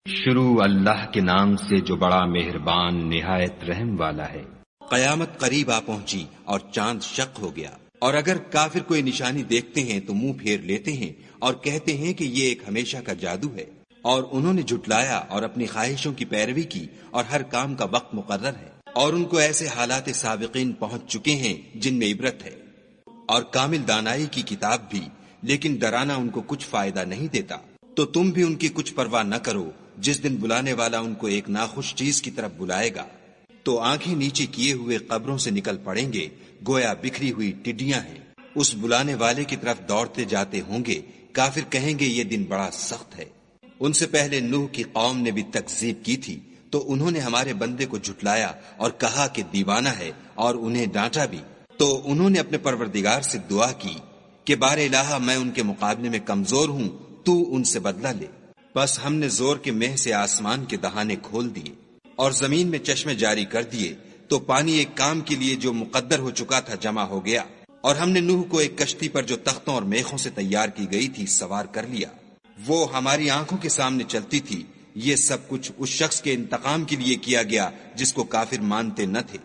شروع اللہ کے نام سے جو بڑا مہربان نہایت رحم والا ہے۔ قیامت قریب آ پہنچی اور چاند شق ہو گیا، اور اگر کافر کوئی نشانی دیکھتے ہیں تو منہ پھیر لیتے ہیں اور کہتے ہیں کہ یہ ایک ہمیشہ کا جادو ہے، اور انہوں نے جھٹلایا اور اپنی خواہشوں کی پیروی کی، اور ہر کام کا وقت مقرر ہے، اور ان کو ایسے حالات سابقین پہنچ چکے ہیں جن میں عبرت ہے، اور کامل دانائی کی کتاب بھی، لیکن ڈرانا ان کو کچھ فائدہ نہیں دیتا۔ تو تم بھی ان کی کچھ پرواہ نہ کرو، جس دن بلانے والا ان کو ایک ناخوش چیز کی طرف بلائے گا تو آنکھیں نیچے کیے ہوئے قبروں سے نکل پڑیں گے، گویا بکھری ہوئی ٹڈیاں ہیں۔ اس بلانے والے کی طرف دوڑتے جاتے ہوں گے، کافر کہیں گے یہ دن بڑا سخت ہے۔ ان سے پہلے نوح کی قوم نے بھی تکذیب کی تھی، تو انہوں نے ہمارے بندے کو جھٹلایا اور کہا کہ دیوانہ ہے، اور انہیں ڈانٹا بھی۔ تو انہوں نے اپنے پروردگار سے دعا کی کہ بار الہ میں ان کے مقابلے میں کمزور ہوں، تو ان سے بدلہ لے۔ بس ہم نے زور کے مہ سے آسمان کے دہانے کھول دیے اور زمین میں چشمے جاری کر دیے، تو پانی ایک کام کے لیے جو مقدر ہو چکا تھا جمع ہو گیا، اور ہم نے نوح کو ایک کشتی پر جو تختوں اور میخوں سے تیار کی گئی تھی سوار کر لیا، وہ ہماری آنکھوں کے سامنے چلتی تھی۔ یہ سب کچھ اس شخص کے انتقام کے لیے کیا گیا جس کو کافر مانتے نہ تھے،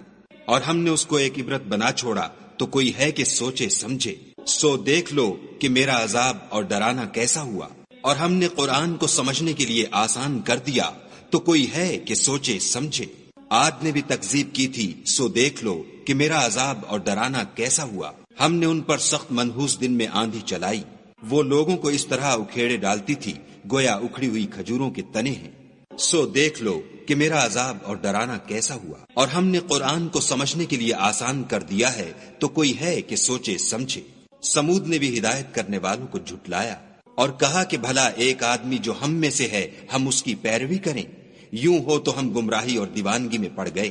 اور ہم نے اس کو ایک عبرت بنا چھوڑا، تو کوئی ہے کہ سوچے سمجھے۔ سو دیکھ لو کہ میرا عذاب اور ڈرانا کیسا ہوا، اور ہم نے قرآن کو سمجھنے کے لیے آسان کر دیا، تو کوئی ہے کہ سوچے سمجھے۔ عاد نے بھی تکذیب کی تھی، سو دیکھ لو کہ میرا عذاب اور ڈرانا کیسا ہوا۔ ہم نے ان پر سخت منحوس دن میں آندھی چلائی، وہ لوگوں کو اس طرح اکھیڑے ڈالتی تھی گویا اکھڑی ہوئی کھجوروں کے تنے ہیں۔ سو دیکھ لو کہ میرا عذاب اور ڈرانا کیسا ہوا، اور ہم نے قرآن کو سمجھنے کے لیے آسان کر دیا ہے، تو کوئی ہے کہ سوچے سمجھے۔ سمود نے بھی ہدایت کرنے والوں کو جھٹلایا اور کہا کہ بھلا ایک آدمی جو ہم میں سے ہے ہم اس کی پیروی کریں، یوں ہو تو ہم گمراہی اور دیوانگی میں پڑ گئے۔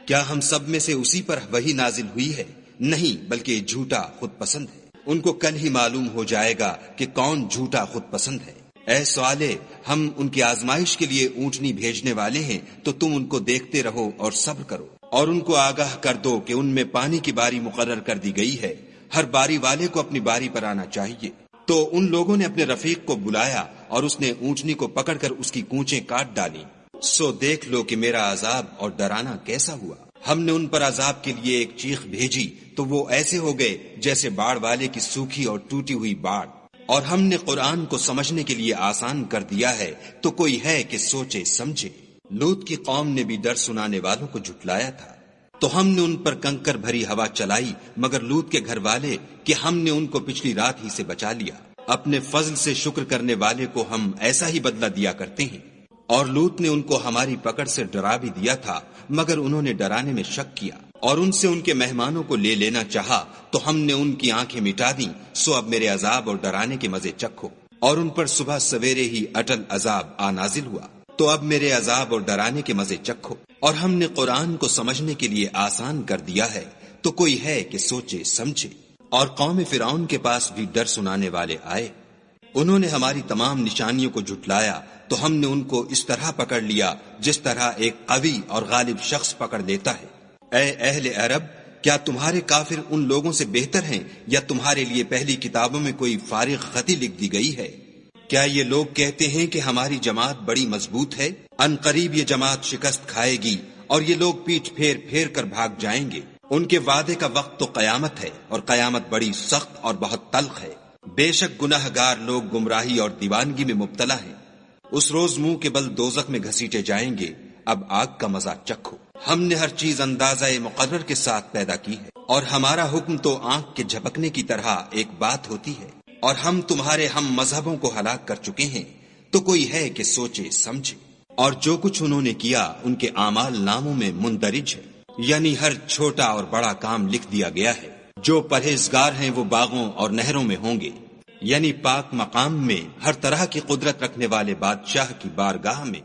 کیا ہم سب میں سے اسی پر وحی نازل ہوئی ہے؟ نہیں، بلکہ جھوٹا خود پسند ہے۔ ان کو کل ہی معلوم ہو جائے گا کہ کون جھوٹا خود پسند ہے۔ اے صالح، ہم ان کی آزمائش کے لیے اونٹنی بھیجنے والے ہیں، تو تم ان کو دیکھتے رہو اور صبر کرو، اور ان کو آگاہ کر دو کہ ان میں پانی کی باری مقرر کر دی گئی ہے، ہر باری والے کو اپنی باری پر آنا چاہیے۔ تو ان لوگوں نے اپنے رفیق کو بلایا اور اس نے اونٹنی کو پکڑ کر اس کی کونچیں کاٹ ڈالی۔ سو دیکھ لو کہ میرا عذاب اور ڈرانا کیسا ہوا۔ ہم نے ان پر عذاب کے لیے ایک چیخ بھیجی، تو وہ ایسے ہو گئے جیسے باڑ والے کی سوکھی اور ٹوٹی ہوئی باڑ۔ اور ہم نے قرآن کو سمجھنے کے لیے آسان کر دیا ہے، تو کوئی ہے کہ سوچے سمجھے۔ لوط کی قوم نے بھی ڈر سنانے والوں کو جھٹلایا تھا، تو ہم نے ان پر کنکر بھری ہوا چلائی، مگر لوط کے گھر والے کہ ہم نے ان کو پچھلی رات ہی سے بچا لیا۔ اپنے فضل سے شکر کرنے والے کو ہم ایسا ہی بدلہ دیا کرتے ہیں۔ اور لوط نے ان کو ہماری پکڑ سے ڈرا بھی دیا تھا، مگر انہوں نے ڈرانے میں شک کیا، اور ان سے ان کے مہمانوں کو لے لینا چاہا، تو ہم نے ان کی آنکھیں مٹا دیں۔ سو اب میرے عذاب اور ڈرانے کے مزے چکھو۔ اور ان پر صبح سویرے ہی اٹل عذاب آ نازل ہوا، تو اب میرے عذاب اور ڈرانے کے مزے چکھو۔ اور ہم نے قرآن کو سمجھنے کے لیے آسان کر دیا ہے، تو کوئی ہے کہ سوچے سمجھے۔ اور قوم فرعون کے پاس بھی ڈر سنانے والے آئے، انہوں نے ہماری تمام نشانیوں کو جھٹلایا، تو ہم نے ان کو اس طرح پکڑ لیا جس طرح ایک قوی اور غالب شخص پکڑ لیتا ہے۔ اے اہل عرب، کیا تمہارے کافر ان لوگوں سے بہتر ہیں، یا تمہارے لیے پہلی کتابوں میں کوئی فارغ خطی لکھ دی گئی ہے؟ کیا یہ لوگ کہتے ہیں کہ ہماری جماعت بڑی مضبوط ہے؟ ان قریب یہ جماعت شکست کھائے گی، اور یہ لوگ پیٹھ پھیر پھیر کر بھاگ جائیں گے۔ ان کے وعدے کا وقت تو قیامت ہے، اور قیامت بڑی سخت اور بہت تلخ ہے۔ بے شک گناہ گار لوگ گمراہی اور دیوانگی میں مبتلا ہیں، اس روز منہ کے بل دوزخ میں گھسیٹے جائیں گے۔ اب آگ کا مزہ چکھو۔ ہم نے ہر چیز اندازہ مقرر کے ساتھ پیدا کی ہے، اور ہمارا حکم تو آنکھ کے جھپکنے کی طرح ایک بات ہوتی ہے۔ اور ہم تمہارے ہم مذہبوں کو ہلاک کر چکے ہیں، تو کوئی ہے کہ سوچے سمجھے۔ اور جو کچھ انہوں نے کیا ان کے اعمال ناموں میں مندرج ہے، یعنی ہر چھوٹا اور بڑا کام لکھ دیا گیا ہے۔ جو پرہیزگار ہیں وہ باغوں اور نہروں میں ہوں گے، یعنی پاک مقام میں ہر طرح کی قدرت رکھنے والے بادشاہ کی بارگاہ میں۔